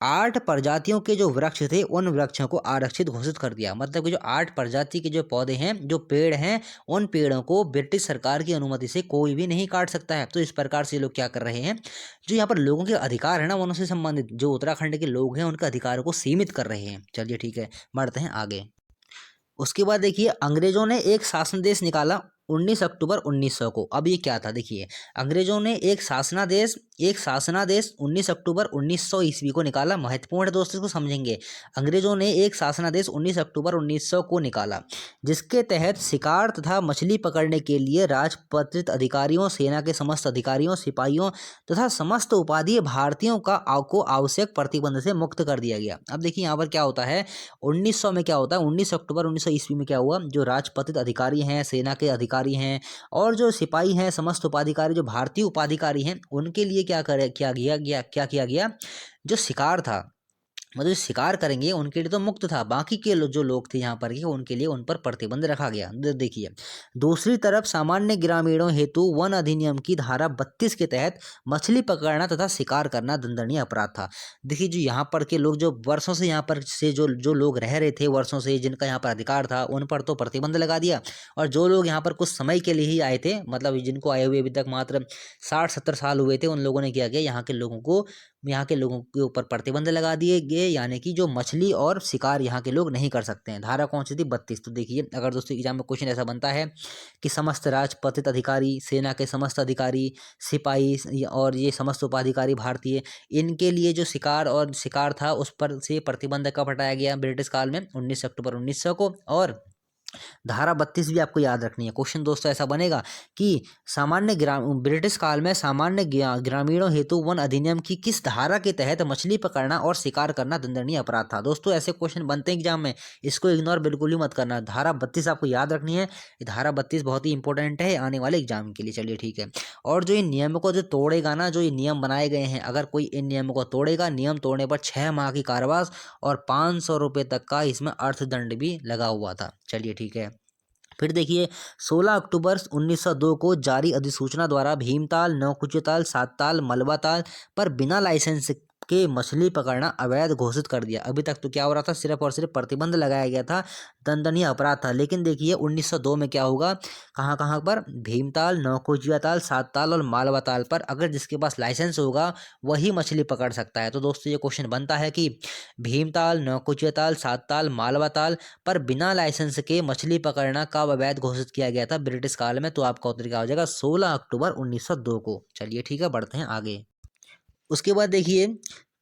8 प्रजातियों के जो वृक्ष थे उन वृक्षों को आरक्षित घोषित कर दिया। मतलब कि जो 8 प्रजाति के जो पौधे हैं, जो पेड़ हैं, उन पेड़ों को ब्रिटिश सरकार की अनुमति से कोई भी नहीं काट सकता है। तो इस प्रकार से लोग क्या कर रहे हैं, जो यहाँ पर लोगों के अधिकार है ना, वनों से संबंधित जो उत्तराखंड के लोग हैं उनके अधिकारों को सीमित कर रहे हैं। चलिए ठीक है, बढ़ते हैं आगे। उसके बाद देखिए अंग्रेजों ने एक शासनादेश निकाला 19 अक्टूबर 1900 को। अब ये क्या था? देखिए अंग्रेजों ने एक शासनादेश 19 अक्टूबर 1900 ईस्वी को निकाला। महत्वपूर्ण है दोस्तों, इसको समझेंगे। अंग्रेजों ने एक शासनादेश 19 अक्टूबर 1900 को निकाला, जिसके तहत शिकार तथा मछली पकड़ने के लिए राजपत्रित अधिकारियों, सेना के समस्त अधिकारियों, सिपाहियों तथा समस्त उपाधि भारतीयों को आवश्यक प्रतिबंध से मुक्त कर दिया गया। अब देखिए यहाँ पर क्या होता है, 1900 में क्या होता है, 19 अक्टूबर 1900 ईस्वी में क्या हुआ? जो राजपत्रित अधिकारी हैं, सेना के अधिकारी हैं और जो सिपाही हैं, समस्त उपाधिकारी जो भारतीय उपाधिकारी हैं, उनके लिए क्या किया गया? जो शिकार था, मतलब शिकार करेंगे उनके लिए तो मुक्त था, बाकी के जो लोग थे यहाँ पर के उनके लिए उन पर प्रतिबंध रखा गया। देखिए दूसरी तरफ सामान्य ग्रामीणों हेतु वन अधिनियम की धारा 32 के तहत मछली पकड़ना तथा शिकार करना दंडनीय अपराध था। देखिए जो यहाँ पर के लोग जो वर्षों से यहाँ पर से जो लोग रह रहे थे वर्षों से, जिनका यहाँ पर अधिकार था, उन पर तो प्रतिबंध लगा दिया। और जो लोग यहाँ पर कुछ समय के लिए ही आए थे, मतलब जिनको आए हुए अभी तक मात्र 60-70 साल हुए थे, उन लोगों ने क्या किया, यहाँ के लोगों के ऊपर प्रतिबंध लगा दिए गए। यानी कि जो मछली और शिकार यहाँ के लोग नहीं कर सकते हैं। धारा कौन सी थी? 32। तो देखिए अगर दोस्तों एग्जाम में क्वेश्चन ऐसा बनता है कि समस्त राजपत्रित अधिकारी, सेना के समस्त अधिकारी, सिपाही और ये समस्त उपाधिकारी भारतीय, इनके लिए जो शिकार था उस पर से प्रतिबंध कब हटाया गया? ब्रिटिश काल में 19 अक्टूबर 1900 को। और धारा 32 भी आपको याद रखनी है। क्वेश्चन दोस्तों ऐसा बनेगा कि ब्रिटिश काल में सामान्य ग्रामीणों हेतु वन अधिनियम की किस धारा के तहत मछली पकड़ना और शिकार करना दंडनीय अपराध था? दोस्तों ऐसे क्वेश्चन बनते हैं एग्जाम में, इसको इग्नोर बिल्कुल भी मत करना। धारा 32 आपको याद रखनी है। धारा 32 बहुत ही इंपॉर्टेंट है आने वाले एग्जाम के लिए। चलिए ठीक है। और जो इन नियमों को जो तोड़ेगा ना, जो ये नियम बनाए गए हैं, अगर कोई इन नियमों को तोड़ेगा, नियम तोड़ने पर 6 माह की कारावास और 500 रुपये तक का इसमें अर्थदंड भी लगा हुआ था। चलिए ठीक है। फिर देखिए 16 अक्टूबर 1902 को जारी अधिसूचना द्वारा भीमताल, नौकुचियाताल, सातताल, मलबा ताल पर बिना लाइसेंस के मछली पकड़ना अवैध घोषित कर दिया। अभी तक तो क्या हो रहा था, सिर्फ और सिर्फ प्रतिबंध लगाया गया था, दंडनीय अपराध था। लेकिन देखिए 1902 में क्या होगा, कहाँ कहाँ पर? भीमताल, नौकुचियाताल, सातताल और मालवा ताल पर अगर जिसके पास लाइसेंस होगा वही मछली पकड़ सकता है। तो दोस्तों ये क्वेश्चन बनता है कि भीमताल, नौकुचियाताल, सातताल, मालवा ताल पर बिना लाइसेंस के मछली पकड़ना कब अवैध घोषित किया गया था? ब्रिटिश काल में। तो आपका उत्तर क्या हो जाएगा? 16 अक्टूबर 1902 को। चलिए ठीक है, बढ़ते हैं आगे। उसके बाद देखिए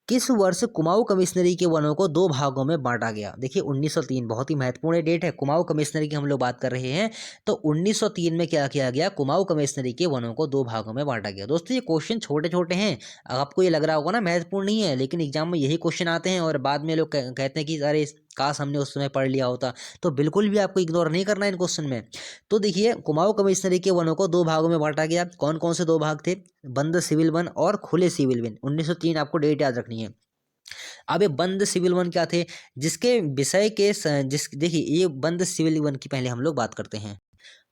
किस वर्ष कुमाऊं कमिश्नरी के वनों को 2 भागों में बांटा गया? देखिए 1903 बहुत ही महत्वपूर्ण डेट है। कुमाऊं कमिश्नरी की हम लोग बात कर रहे हैं, तो 1903 में क्या किया गया? कुमाऊं कमिश्नरी के वनों को 2 भागों में बांटा गया। दोस्तों ये क्वेश्चन छोटे छोटे हैं, आपको ये लग रहा होगा ना महत्वपूर्ण नहीं है, लेकिन एग्जाम में यही क्वेश्चन आते हैं और बाद में लोग कहते हैं कि अरे काश हमने उस समय पढ़ लिया होता। तो बिल्कुल भी आपको इग्नोर नहीं करना है इन क्वेश्चन में। तो देखिए कुमाऊं कमिश्नरी के वनों को 2 भागों में बांटा गया। कौन कौन से 2 भाग थे? बंद सिविल वन और खुले सिविल वन। 1903 आपको डेट याद रखनी है। अब ये बंद सिविल वन क्या थे? जिसके विषय के देखिए ये बंद सिविल वन की पहले हम लोग बात करते हैं।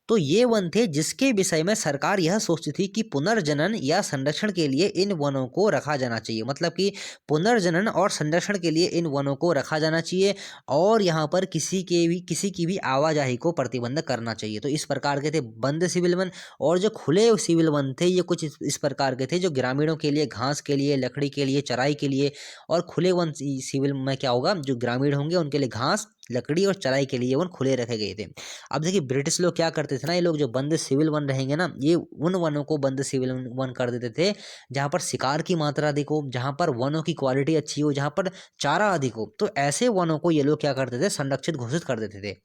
तो ये वन थे जिसके विषय में सरकार यह सोचती थी कि पुनर्जनन या संरक्षण के लिए इन वनों को रखा जाना चाहिए। मतलब कि पुनर्जनन और संरक्षण के लिए इन वनों को रखा जाना चाहिए और यहाँ पर किसी की भी आवाजाही को प्रतिबंध करना चाहिए। तो इस प्रकार के थे बंद सिविल वन। और जो खुले सिविल वन थे ये कुछ इस प्रकार के थे जो ग्रामीणों के लिए घास के लिए, लकड़ी के लिए, चराई के लिए। और खुले वन सिविल में क्या होगा, जो ग्रामीण होंगे उनके लिए घास, लकड़ी और चराई के लिए वन खुले रखे गए थे। अब देखिए ब्रिटिश लोग क्या करते थे ना, ये लोग जो बंद सिविल वन रहेंगे ना, ये उन वनों को बंद सिविल वन कर देते थे जहाँ पर शिकार की मात्रा अधिक हो, जहाँ पर वनों की क्वालिटी अच्छी हो, जहाँ पर चारा अधिक हो। तो ऐसे वनों को ये लोग क्या करते थे, संरक्षित घोषित कर देते थे।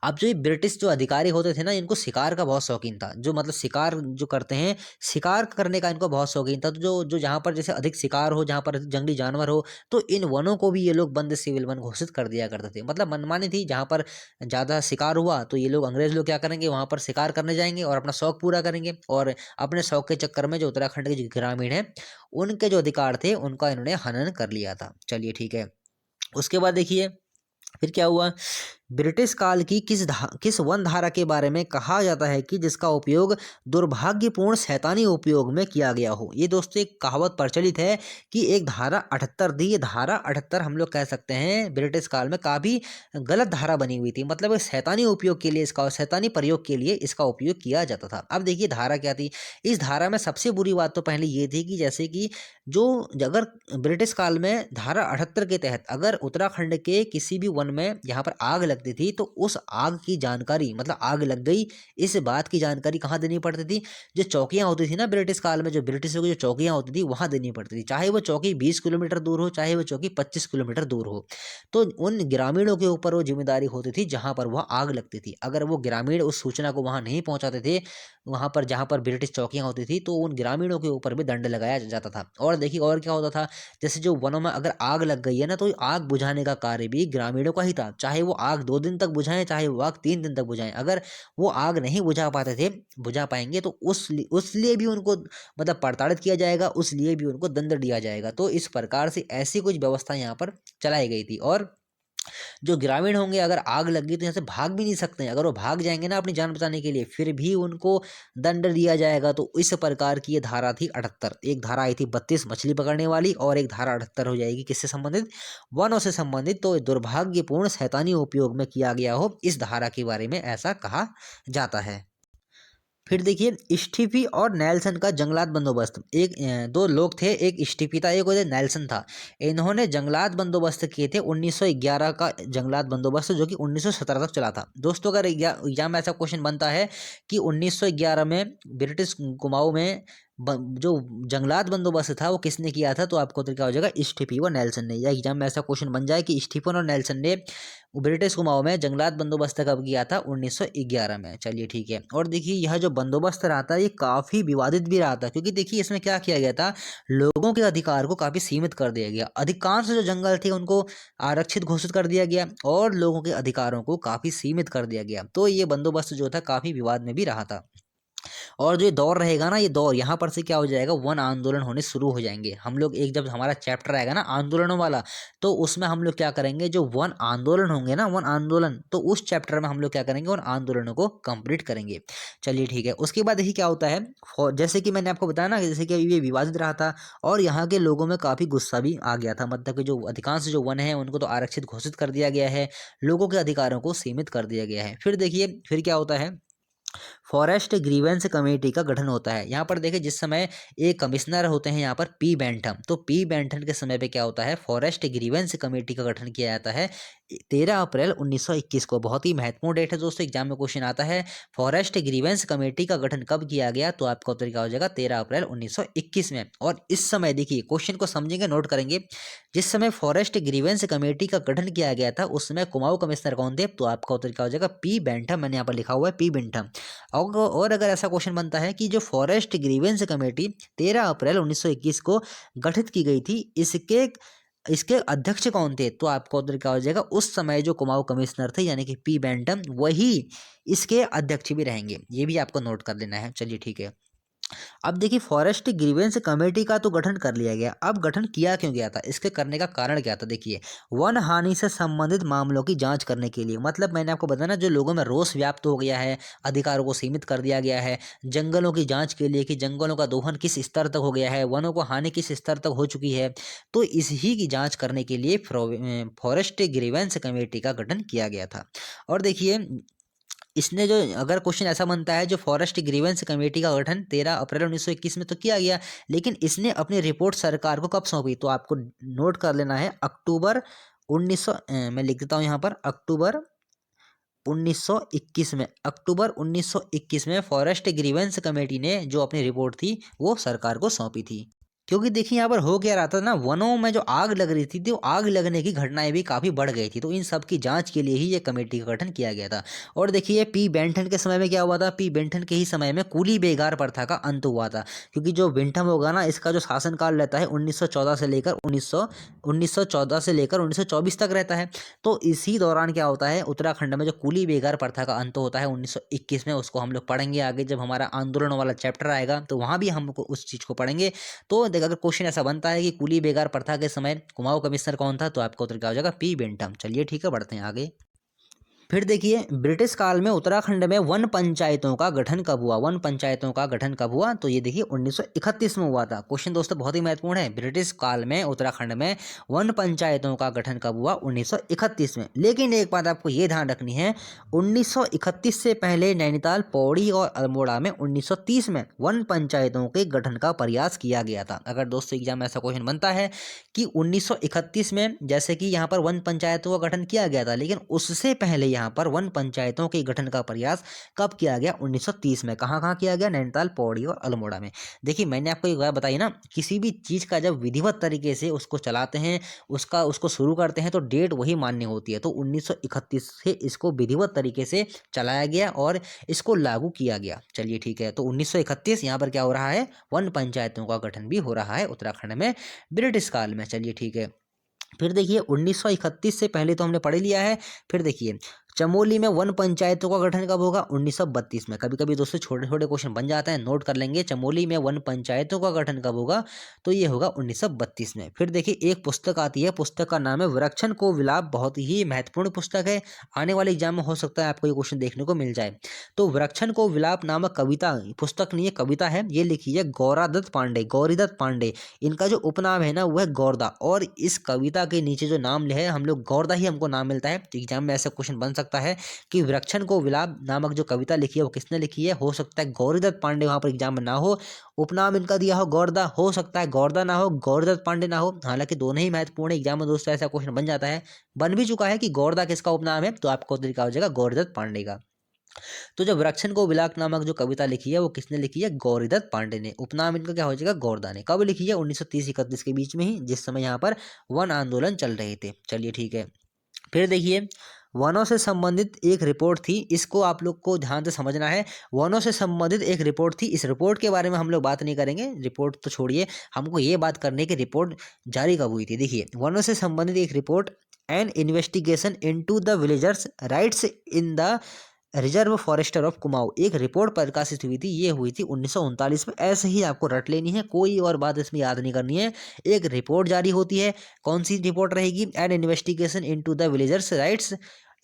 अब जो ये ब्रिटिश जो अधिकारी होते थे ना, इनको शिकार का बहुत शौकीन था। जो मतलब शिकार जो करते हैं, शिकार करने का इनको बहुत शौकीन था। तो जो जो जहाँ पर जैसे अधिक शिकार हो, जहाँ पर जंगली जानवर हो, तो इन वनों को भी ये लोग बंद सिविल वन घोषित कर दिया करते थे। मतलब मनमानी थी, जहाँ पर ज़्यादा शिकार हुआ तो ये लोग अंग्रेज लोग क्या करेंगे, वहाँ पर शिकार करने जाएंगे और अपना शौक पूरा करेंगे। और अपने शौक के चक्कर में जो उत्तराखंड के जो ग्रामीण हैं उनके जो अधिकार थे उनका इन्होंने हनन कर लिया था। चलिए ठीक है। उसके बाद देखिए फिर क्या हुआ। ब्रिटिश काल की किस वन धारा के बारे में कहा जाता है कि जिसका उपयोग दुर्भाग्यपूर्ण शैतानी उपयोग में किया गया हो। ये दोस्तों एक कहावत प्रचलित है कि एक धारा 78 थी। ये धारा 78 हम लोग कह सकते हैं ब्रिटिश काल में काफ़ी गलत धारा बनी हुई थी। मतलब शैतानी उपयोग के लिए इसका, शैतानी प्रयोग के लिए इसका उपयोग किया जाता था। अब देखिए धारा क्या थी। इस धारा में सबसे बुरी बात तो पहले ये थी कि जैसे कि जो अगर ब्रिटिश काल में धारा 78 के तहत अगर उत्तराखंड के किसी भी वन में यहाँ पर आग लगती थी तो उस आग की जानकारी, मतलब आग लग गई इस बात की जानकारी कहाँ देनी पड़ती थी, जो चौकियाँ होती थी ना ब्रिटिश काल में, जो ब्रिटिशों की जो चौकियाँ होती थी वहाँ देनी पड़ती थी। चाहे वो चौकी 20 किलोमीटर दूर हो, चाहे वो चौकी 25 किलोमीटर दूर हो। तो उन ग्रामीणों के ऊपर वो जिम्मेदारी होती थी जहाँ पर वह आग लगती थी। अगर वो ग्रामीण उस सूचना को वहाँ नहीं पहुँचाते थे, वहाँ पर जहाँ पर ब्रिटिश चौकियाँ होती थी, तो उन ग्रामीणों के ऊपर भी दंड लगाया जाता था। और देखिए और क्या होता था, जैसे जो वनों में अगर आग लग गई है ना, तो आग बुझाने का कार्य भी ग्रामीणों का ही था। चाहे वो आग 2 दिन तक बुझाएं, चाहे वो आग 3 दिन तक बुझाएं, अगर वो आग नहीं बुझा पाएंगे तो उस लिए भी उनको मतलब प्रताड़ित किया जाएगा, उस लिए भी उनको दंड दिया जाएगा। तो इस प्रकार से ऐसी कुछ व्यवस्था यहाँ पर चलाई गई थी। और जो ग्रामीण होंगे अगर आग लग गई तो यहाँ से भाग भी नहीं सकते हैं। अगर वो भाग जाएंगे ना अपनी जान बचाने के लिए, फिर भी उनको दंड दिया जाएगा। तो इस प्रकार की ये धारा थी 78। एक धारा आई थी 32 मछली पकड़ने वाली, और एक धारा 78 हो जाएगी किससे संबंधित, वनों से संबंधित। तो दुर्भाग्यपूर्ण शैतानी उपयोग में किया गया हो, इस धारा के बारे में ऐसा कहा जाता है। फिर देखिए स्टीफी और नेल्सन का जंगलात बंदोबस्त। दो लोग थे, एक स्टीफी था, एक उधर नेल्सन था। इन्होंने जंगलात बंदोबस्त किए थे 1911 का जंगलात बंदोबस्त, जो कि 1917 तक चला था। दोस्तों अगर एग्जाम में ऐसा क्वेश्चन बनता है कि 1911 में ब्रिटिश कुमाऊं में जो जंगलात बंदोबस्त था वो किसने किया था, तो आपको तो क्या हो जाएगा, स्टीफी व नेल्सन ने। या एग्जाम में ऐसा क्वेश्चन बन जाए कि स्टीफन और नेल्सन ने ब्रिटिश कुमाऊं में जंगलात बंदोबस्त कब किया था, 1911 में। चलिए ठीक है। और देखिए यह जो बंदोबस्त रहा था ये काफ़ी विवादित भी रहा था, क्योंकि देखिए इसमें क्या किया गया था, लोगों के अधिकार को काफ़ी सीमित कर दिया गया। अधिकांश जो जंगल थे उनको आरक्षित घोषित कर दिया गया और लोगों के अधिकारों को काफ़ी सीमित कर दिया गया। तो ये बंदोबस्त जो था काफ़ी विवाद में भी रहा था। और जो ये दौर रहेगा ना, ये दौर यहाँ पर से क्या हो जाएगा, वन आंदोलन होने शुरू हो जाएंगे। हम लोग एक जब हमारा चैप्टर आएगा ना आंदोलनों वाला, तो उसमें हम लोग क्या करेंगे, जो वन आंदोलन होंगे ना, वन आंदोलन, तो उस चैप्टर में हम लोग क्या करेंगे, उन आंदोलनों को कंप्लीट करेंगे। चलिए ठीक है। उसके बाद देखिए क्या होता है, जैसे कि मैंने आपको बताया ना, जैसे कि ये विवादित रहा था और यहाँ के लोगों में काफ़ी गुस्सा भी आ गया था। मतलब कि जो अधिकांश जो वन है उनको तो आरक्षित घोषित कर दिया गया है, लोगों के अधिकारों को सीमित कर दिया गया है। फिर देखिए फिर क्या होता है, फॉरेस्ट ग्रीवेंस कमेटी का गठन होता है। यहाँ पर देखिए जिस समय एक कमिश्नर होते हैं यहाँ पर पी बेंटम, तो पी बेंटम के समय पे क्या होता है, फॉरेस्ट ग्रीवेंस कमेटी का गठन किया जाता है 13 अप्रैल 1921 को। बहुत ही महत्वपूर्ण डेट है दोस्तों, एग्जाम में क्वेश्चन आता है फॉरेस्ट ग्रीवेंस कमेटी का गठन कब किया गया, तो आपका उत्तर क्या हो जाएगा, 13 अप्रैल 1921 में। और इस समय देखिए क्वेश्चन को समझेंगे, नोट करेंगे, जिस समय फॉरेस्ट ग्रीवेंस कमेटी का गठन किया गया था उस समय कुमाऊं कमिश्नर कौन थे, तो आपका उत्तर क्या हो जाएगा, पी बेंटम। मैंने यहाँ पर लिखा हुआ है पी बेंटम। और अगर ऐसा क्वेश्चन बनता है कि जो फॉरेस्ट ग्रीवेंस कमेटी 13 अप्रैल 1921 को गठित की गई थी, इसके इसके अध्यक्ष कौन थे, तो आपको उत्तर क्या हो जाएगा, उस समय जो कुमाऊं कमिश्नर थे यानी कि पी बेंटम, वही इसके अध्यक्ष भी रहेंगे। ये भी आपको नोट कर लेना है। चलिए ठीक है। अब देखिए फॉरेस्ट ग्रीवेंस कमेटी का तो गठन कर लिया गया। अब गठन किया क्यों गया था, इसके करने का कारण क्या था? देखिए वन हानि से संबंधित मामलों की जांच करने के लिए, मतलब मैंने आपको बताया ना, जो लोगों में रोष व्याप्त हो गया है, अधिकारों को सीमित कर दिया गया है, जंगलों की जांच के लिए कि जंगलों का दोहन किस स्तर तक हो गया है, वनों को हानि किस स्तर तक हो चुकी है, तो इसी की जांच करने के लिए फॉरेस्ट ग्रीवेंस कमेटी का गठन किया गया था। और देखिए इसने जो, अगर क्वेश्चन ऐसा बनता है, जो फॉरेस्ट ग्रीवेंस कमेटी का गठन 13 अप्रैल 1921 में तो किया गया, लेकिन इसने अपनी रिपोर्ट सरकार को कब सौंपी, तो आपको नोट कर लेना है अक्टूबर 1900, मैं लिख देता हूँ यहाँ पर, अक्टूबर 1921 में, अक्टूबर 1921 में फॉरेस्ट ग्रीवेंस कमेटी ने जो अपनी रिपोर्ट थी वो सरकार को सौंपी थी। क्योंकि देखिए यहाँ पर हो क्या रहा था ना, वनों में जो आग लग रही थी तो आग लगने की घटनाएं भी काफ़ी बढ़ गई थी, तो इन सब की जांच के लिए ही ये कमेटी का गठन किया गया था। और देखिए पी बेंटन के समय में क्या हुआ था, पी बेंटन के ही समय में कूली बेगार प्रथा का अंत हुआ था। क्योंकि जो बेंटम होगा ना, इसका जो शासनकाल रहता है 1914 से लेकर 1914 से लेकर 1924 तक रहता है। तो इसी दौरान क्या होता है, उत्तराखंड में जो कूली बेगार प्रथा का अंत होता है 1921 में, उसको हम लोग पढ़ेंगे आगे जब हमारा आंदोलन वाला चैप्टर आएगा, तो वहाँ भी हमको उस चीज़ को पढ़ेंगे। तो देख, अगर क्वेश्चन ऐसा बनता है कि कुली बेगार प्रथा के समय कुमाऊं कमिश्नर कौन था, तो आपका उत्तर क्या हो जाएगा, पी बेंटम। चलिए ठीक है, बढ़ते हैं आगे। फिर देखिए ब्रिटिश काल में उत्तराखंड में वन पंचायतों का गठन कब हुआ, वन पंचायतों का गठन कब हुआ, तो ये देखिए 1931 में हुआ था। क्वेश्चन दोस्तों बहुत ही महत्वपूर्ण है, ब्रिटिश काल में उत्तराखंड में वन पंचायतों का गठन कब हुआ, 1931 में। लेकिन एक बात आपको ये ध्यान रखनी है, 1931 से पहले नैनीताल, पौड़ी और अल्मोड़ा में 1930 में वन पंचायतों के गठन का प्रयास किया गया था। अगर दोस्तों एग्जाम में ऐसा क्वेश्चन बनता है कि 1931 में जैसे कि यहाँ पर वन पंचायतों का गठन किया गया था, लेकिन उससे पहले यहाँ पर वन पंचायतों के गठन का प्रयास कब किया गया, 1930 में। कहाँ कहाँ किया गया, नैनीताल, पौड़ी और अल्मोड़ा में। देखिए मैंने आपको एक बात बताई ना, किसी भी चीज़ का जब विधिवत तरीके से उसको चलाते हैं, उसको शुरू करते हैं, तो डेट वही मान्य होती है। तो 1931 से इसको विधिवत तरीके से चलाया गया और इसको लागू किया गया। चलिए ठीक है, तो 1931 यहाँ पर क्या हो रहा है, वन पंचायतों का गठन भी हो रहा है उत्तराखंड में ब्रिटिश काल में। चलिए ठीक है, फिर देखिए 1931 से पहले तो हमने पढ़ लिया है। फिर देखिए चमोली में वन पंचायतों का गठन कब होगा, 1932 में। कभी कभी दोस्तों छोटे छोटे क्वेश्चन बन जाते हैं, नोट कर लेंगे। चमोली में वन पंचायतों का गठन कब होगा, तो ये होगा 1932 में। फिर देखिए एक पुस्तक आती है, पुस्तक का नाम है वृक्षण को विलाप, बहुत ही महत्वपूर्ण पुस्तक है, आने वाले एग्जाम में हो सकता है आपको ये क्वेश्चन देखने को मिल जाए। तो वृक्षण को विलाप नामक कविता, पुस्तक नहीं है कविता है, ये लिखी है गौरादत्त पांडे, गौरीदत्त पांडे। इनका जो उपनाम है ना वो है गौरदा, और इस कविता के नीचे जो नाम है हम लोग गौरदा ही हमको नाम मिलता है। तो एग्जाम में ऐसा क्वेश्चन बन सकता है कि वृक्षण को विलाप नामक जो कविता लिखी है वो किसने लिखी है, हो सकता है गौरीदत्त पांडे वहां पर एग्जाम में ना हो, उपनाम इनका दिया हो गौरदा, हो सकता है गौरदा ना हो, गौरीदत्त पांडे ना हो। हालांकि दोनों ही महत्वपूर्ण है, एग्जाम में दोस्तों ऐसा क्वेश्चन बन जाता है, बन भी चुका है कि गौरदा किसका उपनाम है, तो आपको तरीका हो जाएगा गौरीदत्त पांडे का। तो जब वृक्षण को विलाप नामक जो कविता लिखी है वो किसने लिखी है, गौरीदत्त पांडे ने। उपनाम इनका क्या हो जाएगा, गौरदा ने। कब लिखी है, 1930-31 के बीच में ही, जिस समय यहाँ पर वन आंदोलन चल रहे थे। चलिए ठीक है, फिर देखिए वनों से संबंधित एक रिपोर्ट थी, इसको आप लोग को ध्यान से समझना है। वनों से संबंधित एक रिपोर्ट थी, इस रिपोर्ट के बारे में हम लोग बात नहीं करेंगे, रिपोर्ट तो छोड़िए, हमको ये बात करनी है कि रिपोर्ट जारी कब हुई थी। देखिए वनों से संबंधित एक report, an investigation into the villagers rights in the reserve forester of Kumaon, एक रिपोर्ट प्रकाशित हुई थी, ये हुई थी 1939 में। ऐसे ही आपको रट लेनी है, कोई और बात इसमें याद नहीं करनी है। एक रिपोर्ट जारी होती है, कौन सी रिपोर्ट रहेगी, an investigation into the villagers rights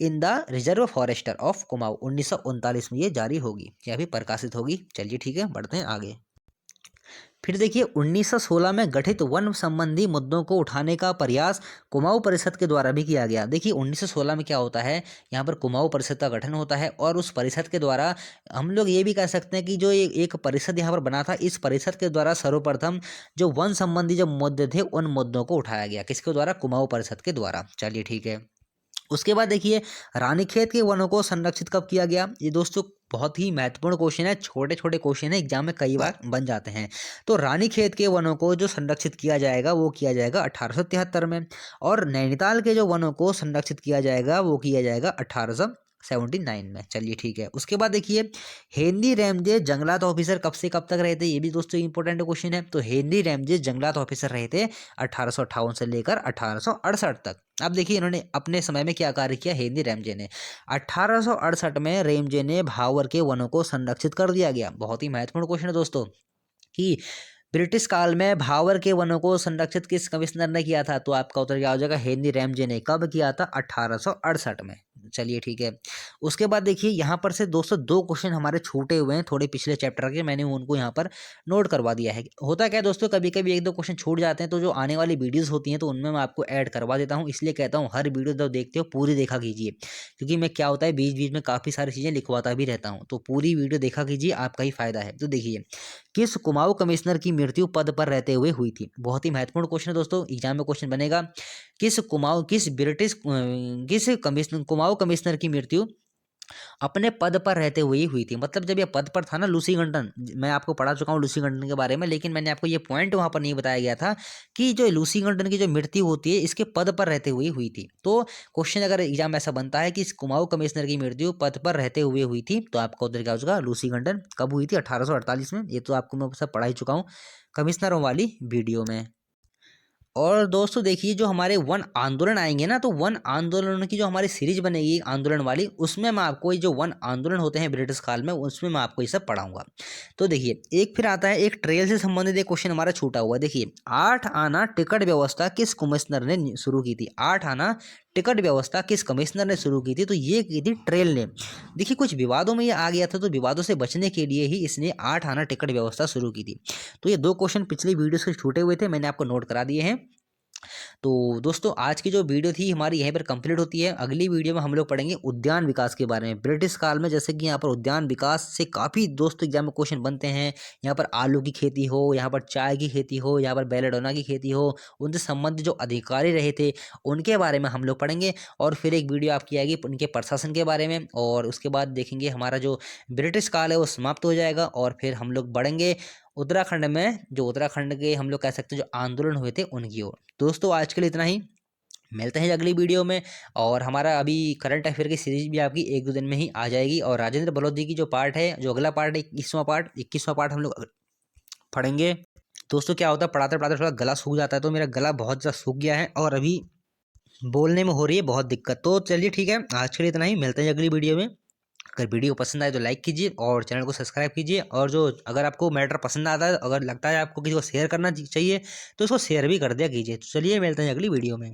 in the reserve forester of Kumaon, 1939 में ये जारी होगी, या भी प्रकाशित होगी। चलिए ठीक है, बढ़ते हैं आगे। फिर देखिए 1916 में गठित वन संबंधी मुद्दों को उठाने का प्रयास कुमाऊं परिषद के द्वारा भी किया गया। देखिए 1916 में क्या होता है, यहाँ पर कुमाऊं परिषद का गठन होता है, और उस परिषद के द्वारा हम लोग ये भी कह सकते हैं कि जो एक परिषद यहाँ पर बना था, इस परिषद के द्वारा सर्वप्रथम जो वन संबंधी जो मुद्दे थे उन मुद्दों को उठाया गया, किसके द्वारा, कुमाऊं परिषद के द्वारा। चलिए ठीक है, उसके बाद देखिए रानीखेत के वनों को संरक्षित कब किया गया। ये दोस्तों बहुत ही महत्वपूर्ण क्वेश्चन है, छोटे छोटे क्वेश्चन है, एग्जाम में कई बार बन जाते हैं। तो रानीखेत के वनों को जो संरक्षित किया जाएगा वो किया जाएगा 1873 में, और नैनीताल के जो वनों को संरक्षित किया जाएगा वो किया जाएगा 1879 में। चलिए ठीक है, उसके बाद देखिए हेनरी रैमजे जंगलात ऑफिसर कब से कब तक रहे थे, ये भी दोस्तों इंपॉर्टेंट क्वेश्चन है। तो हेनरी रैमजे जंगलात ऑफिसर रहे थे 1858 से लेकर 1868 तक। अब देखिए इन्होंने अपने समय में क्या कार्य किया, हेनरी रैमजे ने 1868 में रैमजे ने भावर के वनों को संरक्षित कर दिया गया। बहुत ही महत्वपूर्ण क्वेश्चन है दोस्तों। कि ब्रिटिश काल में भावर के वनों को संरक्षित किस कमिश्नर ने किया था? तो आपका उत्तर क्या हो जाएगा? हेनरी रैमजे ने। कब किया था? 1868 में। चलिए ठीक है। उसके बाद देखिए यहाँ पर से दोस्तों 2 क्वेश्चन हमारे छूटे हुए हैं थोड़े पिछले चैप्टर के, मैंने उनको यहाँ पर नोट करवा दिया है। होता क्या है दोस्तों, कभी कभी 1-2 क्वेश्चन छूट जाते हैं, तो जो आने वाली वीडियोस होती हैं तो उनमें मैं आपको ऐड करवा देता हूँ। इसलिए कहता हूँ हर वीडियो जब देखते हो पूरी देखा कीजिए, क्योंकि मैं क्या होता है बीच बीच में काफ़ी सारी चीज़ें लिखवाता भी रहता हूँ, तो पूरी वीडियो देखा कीजिए, आपका ही फायदा है। तो देखिए, किस कुमाऊं कमिश्नर की मृत्यु पद पर रहते हुए हुई थी? बहुत ही महत्वपूर्ण क्वेश्चन है दोस्तों, एग्जाम में क्वेश्चन बनेगा। किस कुमाऊं कमिश्नर की मृत्यु अपने पद पर रहते हुए ही हुई थी? मतलब जब ये पद पर था ना लूसी गंटन, मैं आपको पढ़ा चुका हूँ लूसी गंटन के बारे में, लेकिन मैंने आपको ये पॉइंट वहां पर नहीं बताया गया था कि जो लूसी गंटन की जो मृत्यु होती है इसके पद पर रहते हुए हुई थी। तो क्वेश्चन अगर एग्जाम में ऐसा बनता है कि इस कुमाऊं कमिश्नर की मृत्यु पद पर रहते हुए हुई थी, तो आपका उत्तर क्या हो जाएगा? लूसी गंटन। कब हुई थी? 1848 में। ये तो आपको मैं सब पढ़ा ही चुका हूँ कमिश्नरों वाली वीडियो में। और दोस्तों देखिए, जो हमारे वन आंदोलन आएंगे ना, तो वन आंदोलन की जो हमारी सीरीज बनेगी आंदोलन वाली, उसमें मैं आपको ये जो वन आंदोलन होते हैं ब्रिटिश काल में, उसमें मैं आपको ये सब पढ़ाऊंगा। तो देखिए, एक फिर आता है एक ट्रेल से संबंधित एक क्वेश्चन हमारा छूटा हुआ है। देखिए, 8 आना टिकट व्यवस्था किस कमिश्नर ने शुरू की थी? 8 आना टिकट व्यवस्था किस कमिश्नर ने शुरू की थी? तो ये की थी ट्रेल ने। देखिए, कुछ विवादों में ये आ गया था, तो विवादों से बचने के लिए ही इसने 8 आना टिकट व्यवस्था शुरू की थी। तो ये 2 क्वेश्चन पिछली वीडियो से छूटे हुए थे, मैंने आपको नोट करा दिए हैं। तो दोस्तों आज की जो वीडियो थी हमारी यहीं पर कंप्लीट होती है। अगली वीडियो में हम लोग पढ़ेंगे उद्यान विकास के बारे में। ब्रिटिश काल में जैसे कि यहाँ पर उद्यान विकास से काफ़ी दोस्तों एग्जाम में क्वेश्चन बनते हैं। यहाँ पर आलू की खेती हो, यहाँ पर चाय की खेती हो, यहाँ पर बेलेडोना की खेती हो, उनसे संबंधित जो अधिकारी रहे थे उनके बारे में हम लोग पढ़ेंगे। और फिर एक वीडियो आपकी आएगी उनके प्रशासन के बारे में, और उसके बाद देखेंगे हमारा जो ब्रिटिश काल है वो समाप्त हो जाएगा। और फिर हम लोग बढ़ेंगे उत्तराखंड में, जो उत्तराखंड के हम लोग कह सकते हैं जो आंदोलन हुए थे उनकी ओर। दोस्तों आज के लिए इतना ही, मिलते हैं अगली वीडियो में। और हमारा अभी करंट अफेयर की सीरीज भी आपकी 1-2 दिन में ही आ जाएगी। और राजेंद्र बलोच जी की जो पार्ट है, जो अगला पार्ट है 21वां पार्ट हम लोग पढ़ेंगे। दोस्तों क्या होता है, पढ़ाते पढ़ाते थोड़ा गला सूख जाता है, तो मेरा गला बहुत ज़्यादा सूख गया है और अभी बोलने में हो रही है बहुत दिक्कत। तो चलिए ठीक है, आज के लिए इतना ही, मिलते हैं अगली वीडियो में। अगर वीडियो पसंद आए तो लाइक कीजिए और चैनल को सब्सक्राइब कीजिए। और जो अगर आपको मैटर पसंद आता है, अगर लगता है आपको किसी को शेयर करना चाहिए, तो उसको शेयर भी कर दिया कीजिए। तो चलिए मिलते हैं अगली वीडियो में।